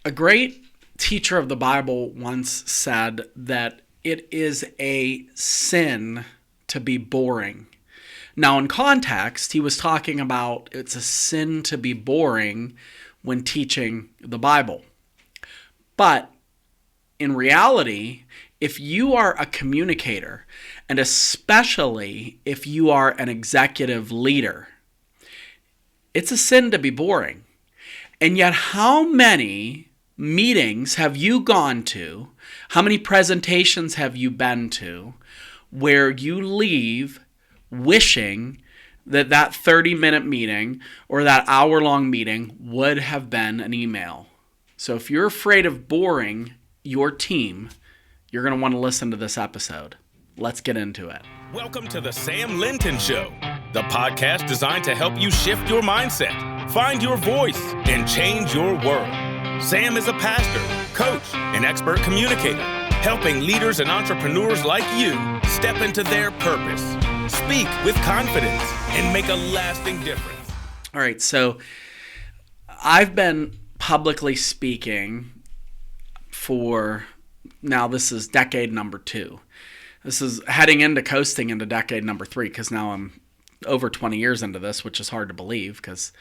A great teacher of the Bible once said that it is a sin to be boring. Now, in context, he was talking about it's a sin to be boring when teaching the Bible. But in reality, if you are a communicator, and especially if you are an executive leader, it's a sin to be boring. And yet, how many meetings have you gone to? How many presentations have you been to where you leave wishing that 30-minute meeting or that hour-long meeting would have been an email? So if you're afraid of boring your team, you're going to want to listen to this episode. Let's get into it. Welcome to the Sam Linton Show, the podcast designed to help you shift your mindset, find your voice, and change your world. Sam is a pastor, coach, and expert communicator, helping leaders and entrepreneurs like you step into their purpose, speak with confidence, and make a lasting difference. All right, so I've been publicly speaking for, now this is decade number 2. This is heading into coasting into decade number 3, because now I'm over 20 years into this, which is hard to believe because,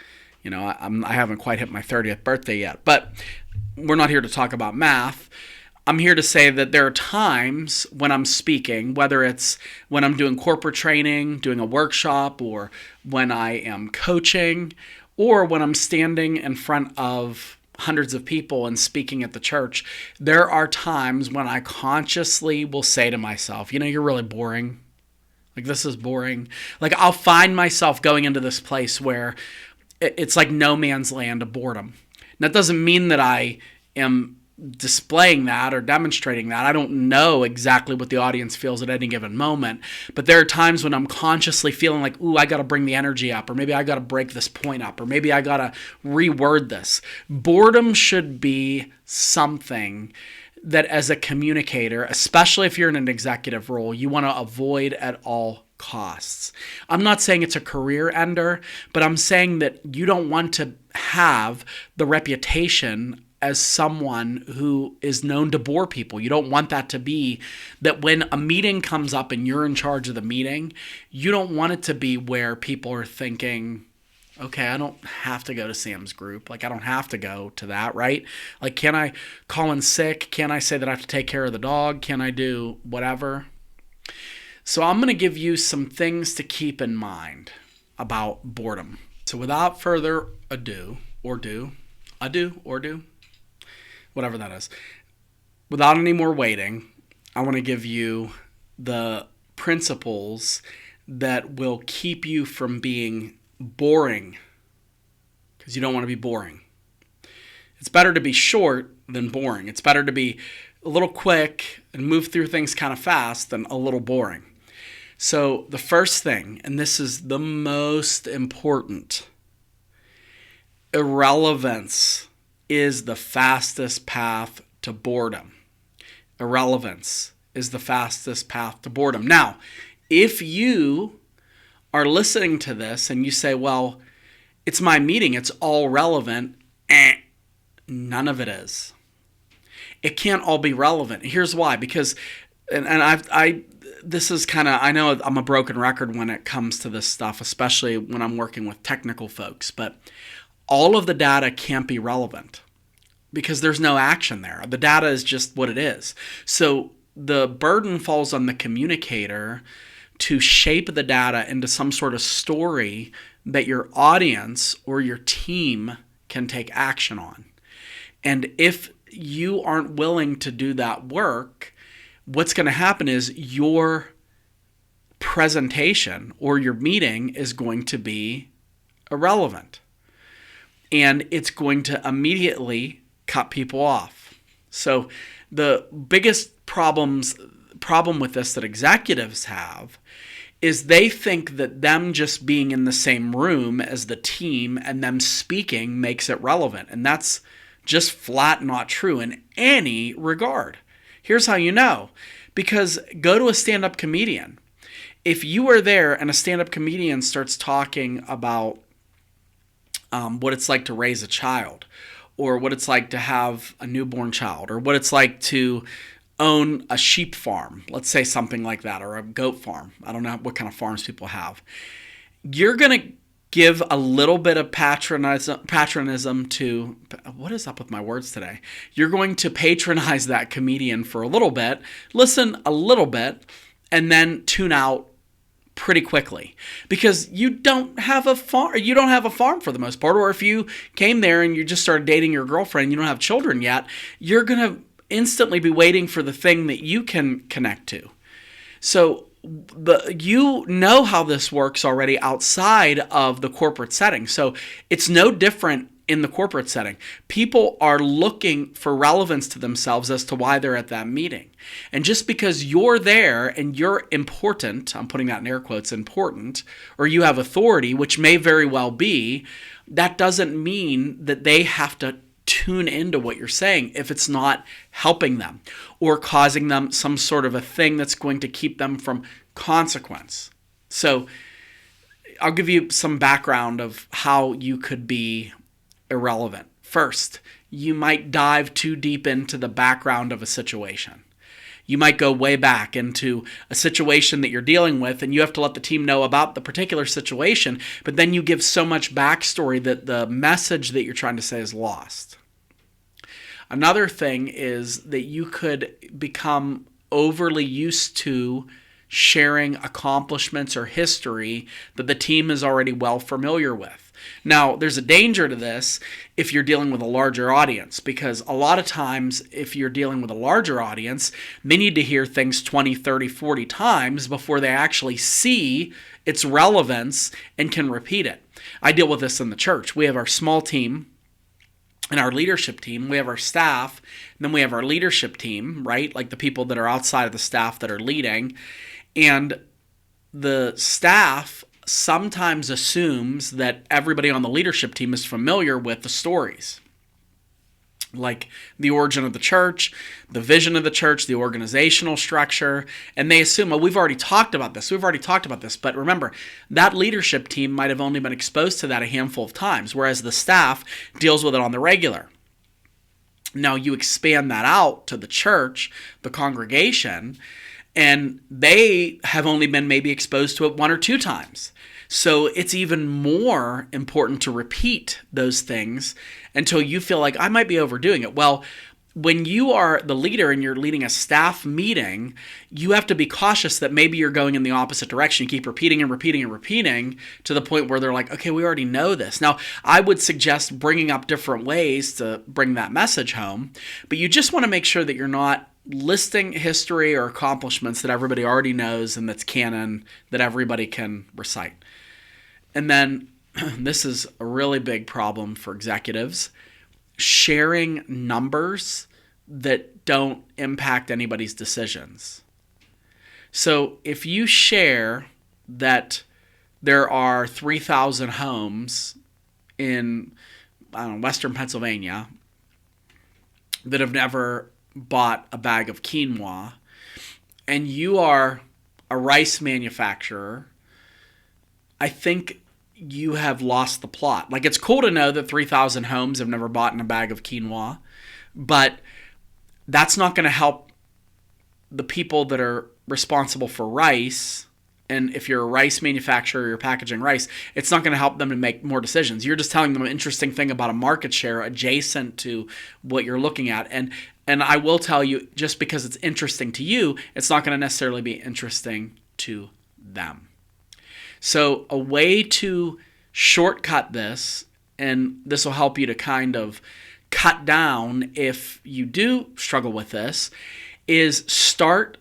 you know, I haven't quite hit my 30th birthday yet. But we're not here to talk about math. I'm here to say that there are times when I'm speaking, whether it's when I'm doing corporate training, doing a workshop, or when I am coaching, or when I'm standing in front of hundreds of people and speaking at the church, there are times when I consciously will say to myself, you know, you're really boring. Like, this is boring. Like, I'll find myself going into this place where it's like no man's land of boredom. That doesn't mean that I am displaying that or demonstrating that. I don't know exactly what the audience feels at any given moment, but there are times when I'm consciously feeling like, ooh, I got to bring the energy up, or maybe I got to break this point up, or maybe I got to reword this. Boredom should be something that as a communicator, especially if you're in an executive role, you want to avoid at all costs. I'm not saying it's a career ender, but I'm saying that you don't want to have the reputation as someone who is known to bore people. You don't want that to be that when a meeting comes up and you're in charge of the meeting, you don't want it to be where people are thinking, okay, I don't have to go to Sam's group. Like, I don't have to go to that, right? Like, can I call in sick? Can I say that I have to take care of the dog? Can I do whatever? So I'm going to give you some things to keep in mind about boredom. So without further ado, whatever that is, without any more waiting, I want to give you the principles that will keep you from being boring, because you don't want to be boring. It's better to be short than boring. It's better to be a little quick and move through things kind of fast than a little boring. So the first thing, and this is the most important, irrelevance is the fastest path to boredom. Irrelevance is the fastest path to boredom. Now, if you are listening to this and you say, well, it's my meeting, it's all relevant, none of it is. It can't all be relevant. Here's why. Because, this is kind of, I know I'm a broken record when it comes to this stuff, especially when I'm working with technical folks, but all of the data can't be relevant because there's no action there. The data is just what it is. So the burden falls on the communicator to shape the data into some sort of story that your audience or your team can take action on. And if you aren't willing to do that work, what's going to happen is your presentation or your meeting is going to be irrelevant. And it's going to immediately cut people off. So the biggest problem with this that executives have is they think that them just being in the same room as the team and them speaking makes it relevant. And that's just flat not true in any regard. Here's how you know. Because go to a stand-up comedian. If you are there and a stand-up comedian starts talking about what it's like to raise a child, or what it's like to have a newborn child, or what it's like to own a sheep farm, let's say something like that, or a goat farm. I don't know what kind of farms people have. You're going to give a little bit of patronism to, what is up with my words today? You're going to patronize that comedian for a little bit, listen a little bit, and then tune out pretty quickly, because you don't have a farm. You don't have a farm for the most part. Or if you came there and you just started dating your girlfriend, you don't have children yet, you're going to instantly be waiting for the thing that you can connect to. So you know how this works already outside of the corporate setting. So it's no different in the corporate setting. People are looking for relevance to themselves as to why they're at that meeting. And just because you're there and you're important, I'm putting that in air quotes, important, or you have authority, which may very well be, that doesn't mean that they have to tune into what you're saying if it's not helping them or causing them some sort of a thing that's going to keep them from consequence. So I'll give you some background of how you could be irrelevant. First, you might dive too deep into the background of a situation. You might go way back into a situation that you're dealing with, and you have to let the team know about the particular situation, but then you give so much backstory that the message that you're trying to say is lost. Another thing is that you could become overly used to sharing accomplishments or history that the team is already well familiar with. Now, there's a danger to this if you're dealing with a larger audience, because a lot of times if you're dealing with a larger audience, they need to hear things 20, 30, 40 times before they actually see its relevance and can repeat it. I deal with this in the church. We have our small team and our leadership team. We have our staff, and then we have our leadership team, right? Like the people that are outside of the staff that are leading. And the staff sometimes assumes that everybody on the leadership team is familiar with the stories, like the origin of the church, the vision of the church, the organizational structure, and they assume, oh, we've already talked about this. But remember, that leadership team might have only been exposed to that a handful of times, whereas the staff deals with it on the regular. Now, you expand that out to the church, the congregation, and they have only been maybe exposed to it 1 or 2 times. So it's even more important to repeat those things until you feel like I might be overdoing it. Well, when you are the leader and you're leading a staff meeting, you have to be cautious that maybe you're going in the opposite direction. You keep repeating and repeating and repeating to the point where they're like, okay, we already know this. Now, I would suggest bringing up different ways to bring that message home, but you just want to make sure that you're not listing history or accomplishments that everybody already knows and that's canon that everybody can recite. And then this is a really big problem for executives, sharing numbers that don't impact anybody's decisions. So if you share that there are 3,000 homes in Western Pennsylvania that have never bought a bag of quinoa, and you are a rice manufacturer, I think you have lost the plot. Like, it's cool to know that 3,000 homes have never bought in a bag of quinoa, but that's not going to help the people that are responsible for rice. And if you're a rice manufacturer, you're packaging rice, it's not going to help them to make more decisions. You're just telling them an interesting thing about a market share adjacent to what you're looking at. And I will tell you, just because it's interesting to you, it's not going to necessarily be interesting to them. So a way to shortcut this, and this will help you to kind of cut down if you do struggle with this, is start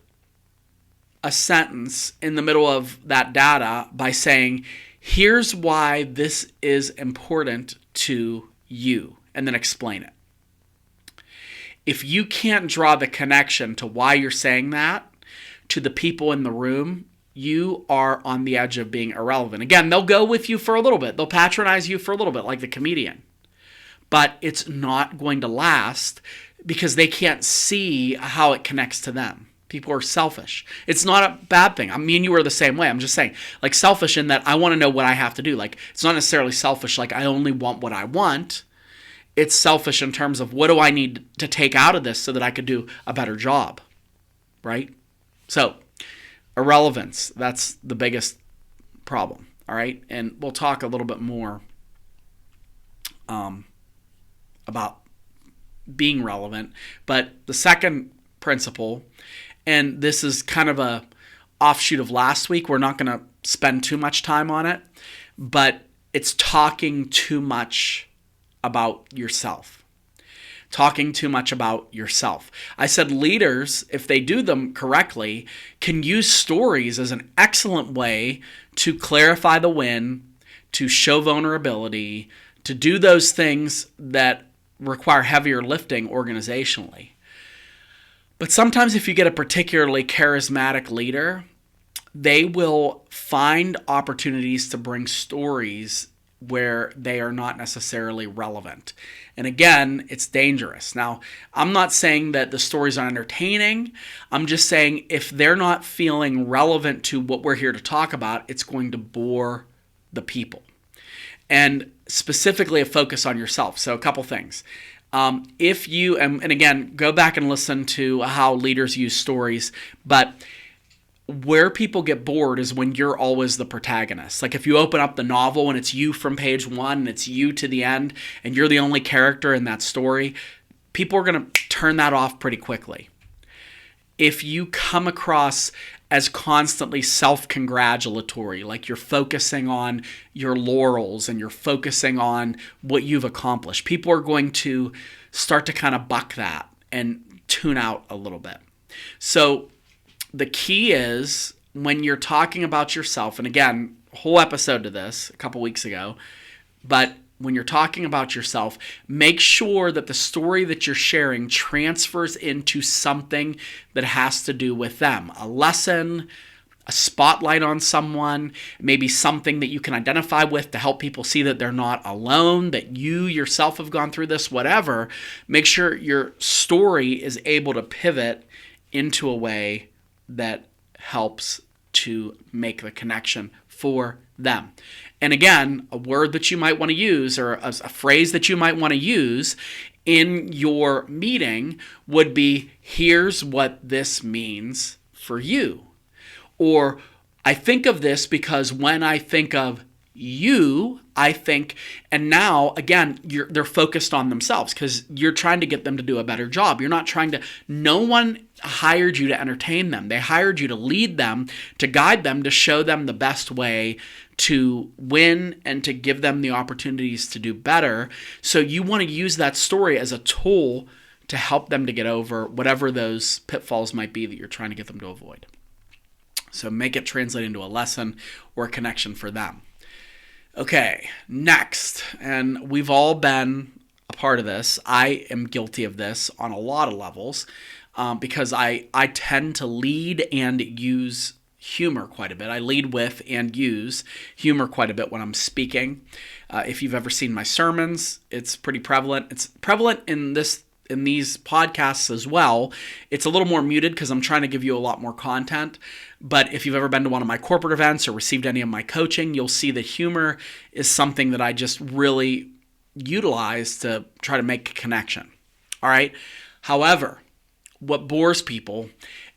a sentence in the middle of that data by saying, here's why this is important to you, and then explain it. If you can't draw the connection to why you're saying that to the people in the room, you are on the edge of being irrelevant. Again, they'll go with you for a little bit. They'll patronize you for a little bit, like the comedian. But it's not going to last because they can't see how it connects to them. People are selfish. It's not a bad thing. I mean, you are the same way. I'm just saying, like, selfish in that I want to know what I have to do. Like, it's not necessarily selfish, like I only want what I want. It's selfish in terms of what do I need to take out of this so that I could do a better job, right? So, irrelevance, that's the biggest problem, all right? And we'll talk a little bit more about being relevant. But the second principle, and this is kind of a offshoot of last week, we're not going to spend too much time on it, but it's talking too much about yourself. Talking too much about yourself. I said leaders, if they do them correctly, can use stories as an excellent way to clarify the win, to show vulnerability, to do those things that require heavier lifting organizationally. But sometimes if you get a particularly charismatic leader, they will find opportunities to bring stories where they are not necessarily relevant. And again, it's dangerous. Now, I'm not saying that the stories are entertaining. I'm just saying if they're not feeling relevant to what we're here to talk about, it's going to bore the people. And specifically a focus on yourself. So a couple things. If you, and again, go back and listen to how leaders use stories, but where people get bored is when you're always the protagonist. Like if you open up the novel and it's you from page 1 and it's you to the end and you're the only character in that story, people are going to turn that off pretty quickly. If you come across as constantly self-congratulatory, like you're focusing on your laurels and you're focusing on what you've accomplished, people are going to start to kind of buck that and tune out a little bit. So the key is when you're talking about yourself, and again, a whole episode to this a couple weeks ago, but when you're talking about yourself, make sure that the story that you're sharing transfers into something that has to do with them. A lesson, a spotlight on someone, maybe something that you can identify with to help people see that they're not alone, that you yourself have gone through this, whatever. Make sure your story is able to pivot into a way that helps to make the connection for them. And again, a word that you might want to use or a phrase that you might want to use in your meeting would be, here's what this means for you. Or I think of this because when I think of you, I think, and now, again, they're focused on themselves because you're trying to get them to do a better job. You're not trying to, no one hired you to entertain them. They hired you to lead them, to guide them, to show them the best way to win and to give them the opportunities to do better. So you want to use that story as a tool to help them to get over whatever those pitfalls might be that you're trying to get them to avoid. So make it translate into a lesson or a connection for them. Okay, next, and we've all been a part of this. I am guilty of this on a lot of levels because I tend to lead and use humor quite a bit. I lead with and use humor quite a bit when I'm speaking. If you've ever seen my sermons, it's pretty prevalent. It's prevalent in these podcasts as well. It's a little more muted because I'm trying to give you a lot more content. But if you've ever been to one of my corporate events or received any of my coaching, you'll see that humor is something that I just really utilize to try to make a connection. All right. However, what bores people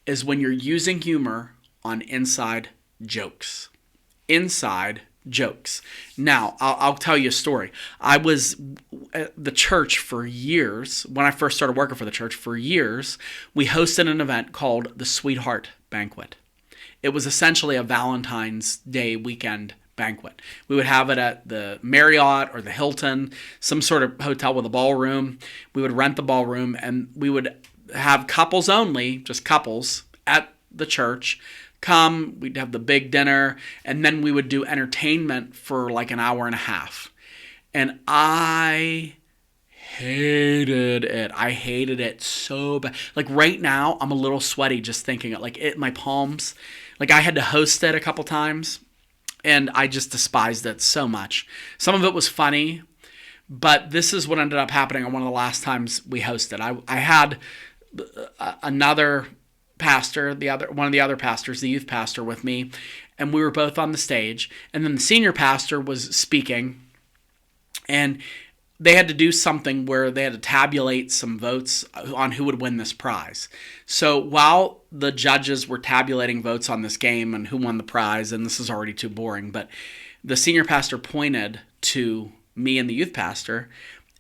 is when you're using humor on inside jokes. Inside jokes. Now, I'll tell you a story. I was at the church for years. When I first started working for the church for years, we hosted an event called the Sweetheart Banquet. It was essentially a Valentine's Day weekend banquet. We would have it at the Marriott or the Hilton, some sort of hotel with a ballroom. We would rent the ballroom and we would have couples only, just couples, at the church come. We'd have the big dinner, and then we would do entertainment for like an hour and a half. And I hated it. I hated it so bad. Like right now, I'm a little sweaty just thinking it. Like my palms. Like I had to host it a couple times, and I just despised it so much. Some of it was funny, but this is what ended up happening on one of the last times we hosted. I had another pastor, one of the other pastors, the youth pastor, with me, and we were both on the stage. And then the senior pastor was speaking, and they had to do something where they had to tabulate some votes on who would win this prize. So while the judges were tabulating votes on this game and who won the prize, and this is already too boring, but the senior pastor pointed to me and the youth pastor,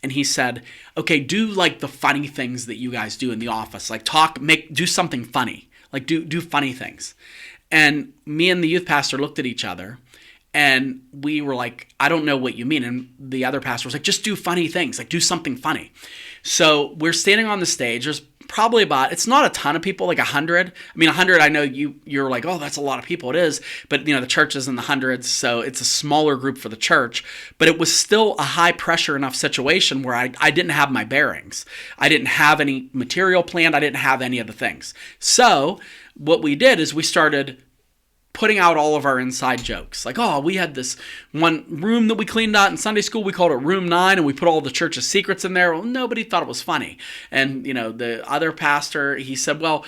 and he said, okay, do like the funny things that you guys do in the office. Like do something funny. Like do funny things. And me and the youth pastor looked at each other, and we were like, I don't know what you mean. And the other pastor was like, just do funny things. Like, do something funny. So we're standing on the stage. There's probably it's not a ton of people, like 100. I mean, 100, I know you're like, oh, that's a lot of people. It is. But, the church is in the hundreds, so it's a smaller group for the church. But it was still a high pressure enough situation where I didn't have my bearings. I didn't have any material planned. I didn't have any of the things. So what we did is we started putting out all of our inside jokes. Like, oh, we had this one room that we cleaned out in Sunday school. We called it Room 9, and we put all the church's secrets in there. Well, nobody thought it was funny. And, the other pastor, he said, well,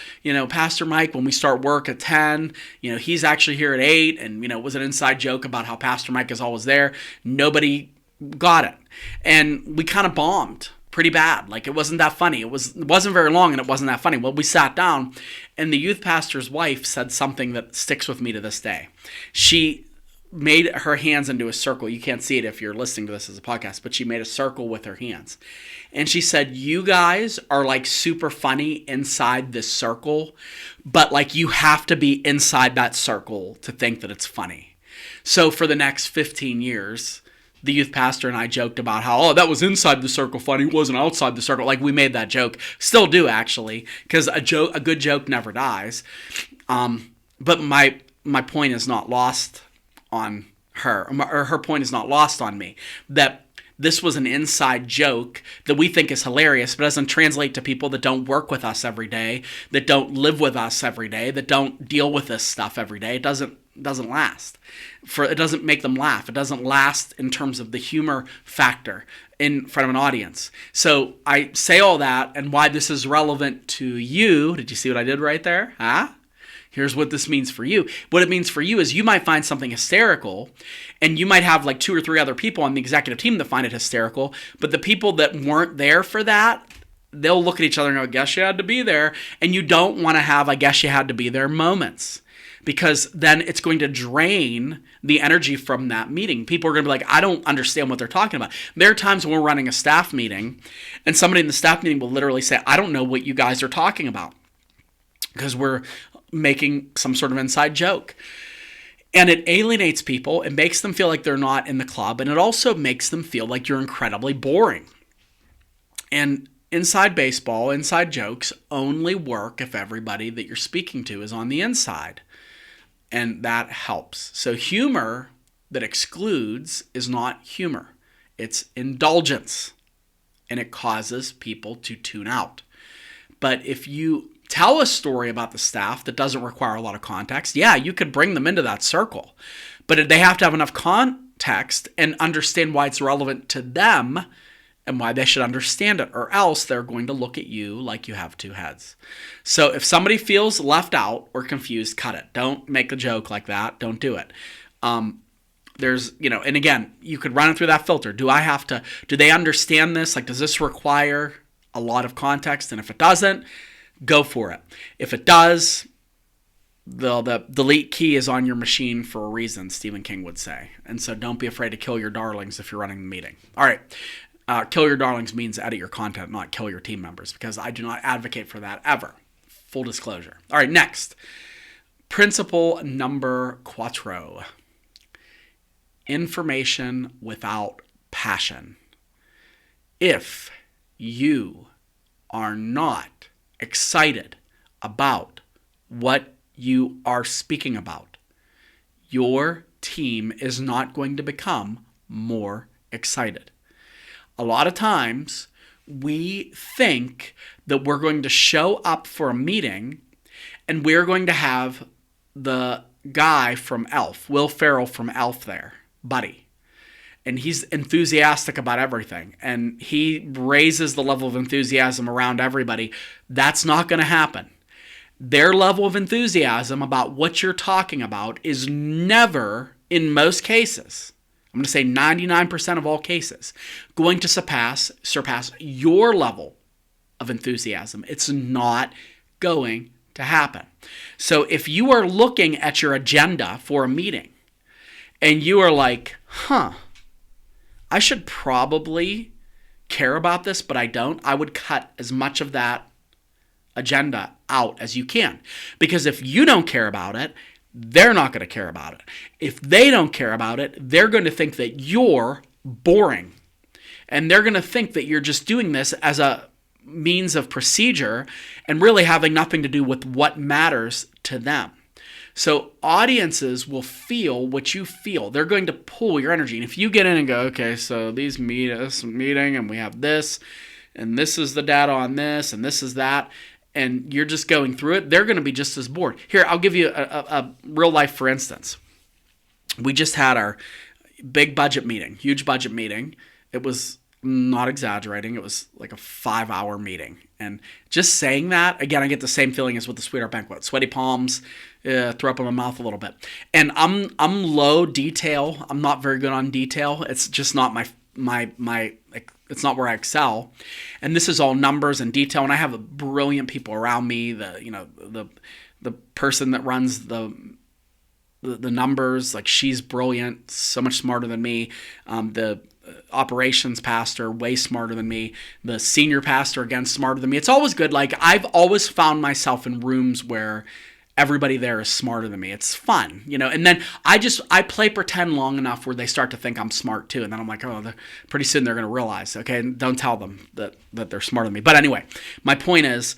Pastor Mike, when we start work at 10, he's actually here at 8. And, it was an inside joke about how Pastor Mike is always there. Nobody got it. And we kind of bombed pretty bad. Like, it wasn't that funny. It wasn't very long, and it wasn't that funny. Well, we sat down, and the youth pastor's wife said something that sticks with me to this day. She made her hands into a circle. You can't see it if you're listening to this as a podcast, but she made a circle with her hands. And she said, you guys are like super funny inside this circle, but like you have to be inside that circle to think that it's funny. So for the next 15 years, the youth pastor and I joked about how, oh, that was inside the circle funny, it wasn't outside the circle. Like, we made that joke. Still do, actually, because a good joke never dies. But my point is not lost on her, or her point is not lost on me, that this was an inside joke that we think is hilarious, but doesn't translate to people that don't work with us every day, that don't live with us every day, that don't deal with this stuff every day. It doesn't last. It doesn't make them laugh. It doesn't last in terms of the humor factor in front of an audience. So I say all that, and why this is relevant to you. Did you see what I did right there? Huh? Here's what this means for you. What it means for you is you might find something hysterical, and you might have like 2 or 3 other people on the executive team that find it hysterical, but the people that weren't there for that, they'll look at each other and go, I guess you had to be there. And you don't want to have, I guess you had to be there moments, because then it's going to drain the energy from that meeting. People are going to be like, I don't understand what they're talking about. There are times when we're running a staff meeting, and somebody in the staff meeting will literally say, I don't know what you guys are talking about, because we're making some sort of inside joke. And it alienates people. It makes them feel like they're not in the club. And it also makes them feel like you're incredibly boring. And inside baseball, inside jokes only work if everybody that you're speaking to is on the inside. And that helps. So humor that excludes is not humor. It's indulgence. And it causes people to tune out. But if you tell a story about the staff that doesn't require a lot of context, yeah, you could bring them into that circle. But they have to have enough context and understand why it's relevant to them and why they should understand it, or else they're going to look at you like you have 2 heads. So if somebody feels left out or confused, cut it. Don't make a joke like that. Don't do it. There's, and again, you could run it through that filter. Do they understand this? Like, does this require a lot of context? And if it doesn't, go for it. If it does, the delete key is on your machine for a reason, Stephen King would say. And so don't be afraid to kill your darlings if you're running the meeting. All right. Kill your darlings means edit your content, not kill your team members, because I do not advocate for that ever. Full disclosure. All right, next. Principle number 4. Information without passion. If you are not excited about what you are speaking about, your team is not going to become more excited. A lot of times we think that we're going to show up for a meeting and we're going to have the guy from Elf, Will Ferrell from Elf there, Buddy. And he's enthusiastic about everything. And he raises the level of enthusiasm around everybody. That's not going to happen. Their level of enthusiasm about what you're talking about is never, in most cases, I'm going to say 99% of all cases, going to surpass your level of enthusiasm. It's not going to happen. So if you are looking at your agenda for a meeting and you are like, I should probably care about this, but I don't, I would cut as much of that agenda out as you can. Because if you don't care about it, they're not going to care about it. If they don't care about it, they're going to think that you're boring. And they're going to think that you're just doing this as a means of procedure and really having nothing to do with what matters to them. So audiences will feel what you feel. They're going to pull your energy. And if you get in and go, okay, so this meeting and we have this, and this is the data on this, and this is that, and you're just going through it, they're going to be just as bored. Here, I'll give you a real life for instance. We just had our big budget meeting, huge budget meeting. It was, not exaggerating, it was like a 5-hour meeting. And just saying that, again, I get the same feeling as with the Sweetheart Banquet. Sweaty palms, throw up in my mouth a little bit. And I'm low detail. I'm not very good on detail. It's just not my it's not where I excel. And this is all numbers and detail. And I have brilliant people around me. The person that runs the numbers, like, she's brilliant, so much smarter than me. The operations pastor, way smarter than me. The senior pastor, again, smarter than me. It's always good. Like, I've always found myself in rooms where everybody there is smarter than me. It's fun, and then I play pretend long enough where they start to think I'm smart too. And then I'm like, pretty soon they're going to realize, okay, don't tell them that they're smarter than me. But anyway, my point is,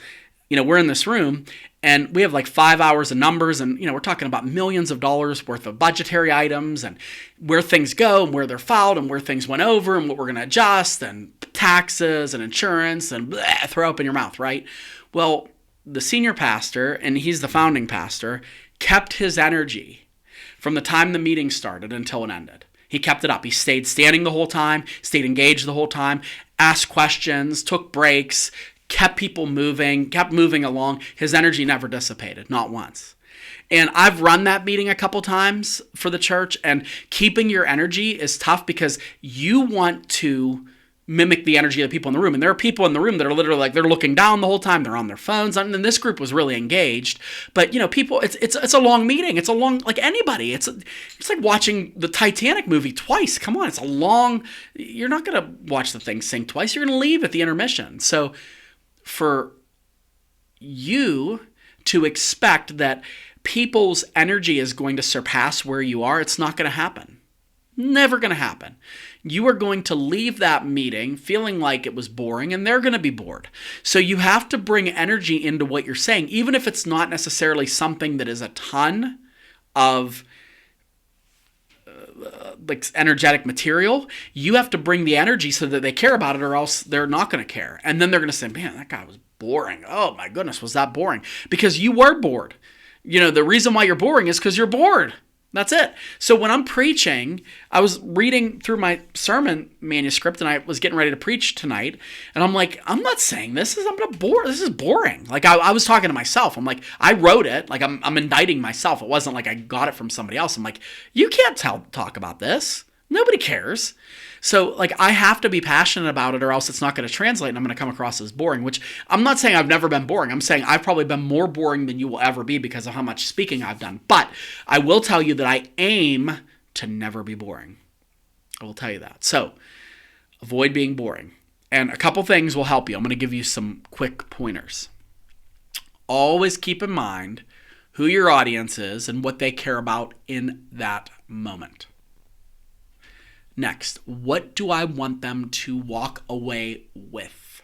we're in this room and we have like 5 hours of numbers, and we're talking about millions of dollars worth of budgetary items and where things go and where they're filed and where things went over and what we're going to adjust and taxes and insurance and throw up in your mouth, right? Well, the senior pastor, and he's the founding pastor, kept his energy from the time the meeting started until it ended. He kept it up. He stayed standing the whole time, stayed engaged the whole time, asked questions, took breaks, kept people moving, kept moving along. His energy never dissipated, not once. And I've run that meeting a couple times for the church, and keeping your energy is tough because you want to mimic the energy of the people in the room. And there are people in the room that are literally like, they're looking down the whole time, they're on their phones. And then this group was really engaged. But people, it's a long meeting. It's a long, like anybody. It's like watching the Titanic movie twice. Come on, it's a long. You're not gonna watch the thing sink twice. You're gonna leave at the intermission. So for you to expect that people's energy is going to surpass where you are, it's not going to happen. Never going to happen. You are going to leave that meeting feeling like it was boring, and they're going to be bored. So you have to bring energy into what you're saying, even if it's not necessarily something that is a ton of like energetic material. You have to bring the energy so that they care about it, or else they're not going to care. And then they're going to say, man, that guy was boring. Oh my goodness, was that boring? Because you were bored. The reason why you're boring is because you're bored. That's it. So when I'm preaching, I was reading through my sermon manuscript and I was getting ready to preach tonight. And I'm like, I'm not saying this. I'm going to bore. This is boring. Like I was talking to myself. I'm like, I wrote it. Like I'm indicting myself. It wasn't like I got it from somebody else. I'm like, you can't talk about this. Nobody cares. So like I have to be passionate about it, or else it's not going to translate and I'm going to come across as boring, which I'm not saying I've never been boring. I'm saying I've probably been more boring than you will ever be because of how much speaking I've done. But I will tell you that I aim to never be boring. I will tell you that. So avoid being boring. And a couple things will help you. I'm going to give you some quick pointers. Always keep in mind who your audience is and what they care about in that moment. Next, what do I want them to walk away with?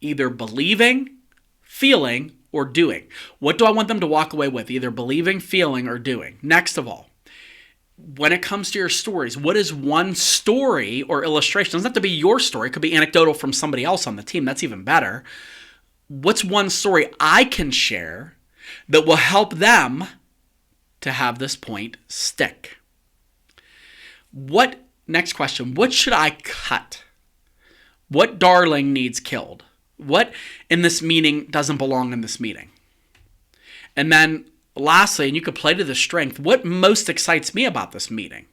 Either believing, feeling, or doing. What do I want them to walk away with? Either believing, feeling, or doing. Next of all, when it comes to your stories, what is one story or illustration? It doesn't have to be your story. It could be anecdotal from somebody else on the team. That's even better. What's one story I can share that will help them to have this point stick? Next question, what should I cut? What darling needs killed? What in this meeting doesn't belong in this meeting? And then lastly, and you could play to the strength, what most excites me about this meeting?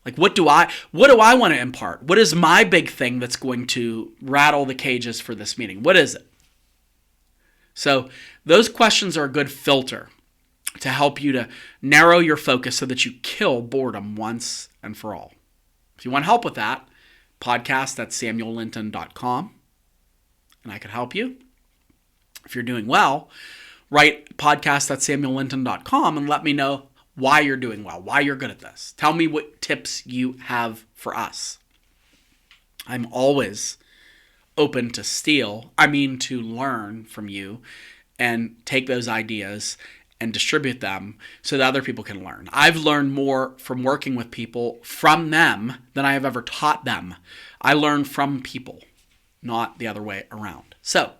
Like, what do I want to impart? What is my big thing that's going to rattle the cages for this meeting? What is it? So those questions are a good filter to help you to narrow your focus so that you kill boredom once and for all. If you want help with that, podcast@samuellinton.com, and I could help you. If you're doing well, write podcast@samuellinton.com and let me know why you're doing well, why you're good at this. Tell me what tips you have for us. I'm always open to to learn from you and take those ideas and distribute them so that other people can learn. I've learned more from working with people from them than I have ever taught them. I learn from people, not the other way around. So,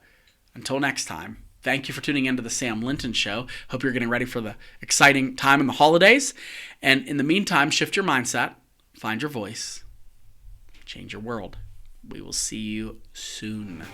until next time, thank you for tuning into the Sam Linton Show. Hope you're getting ready for the exciting time in the holidays. And in the meantime, shift your mindset, find your voice, change your world. We will see you soon.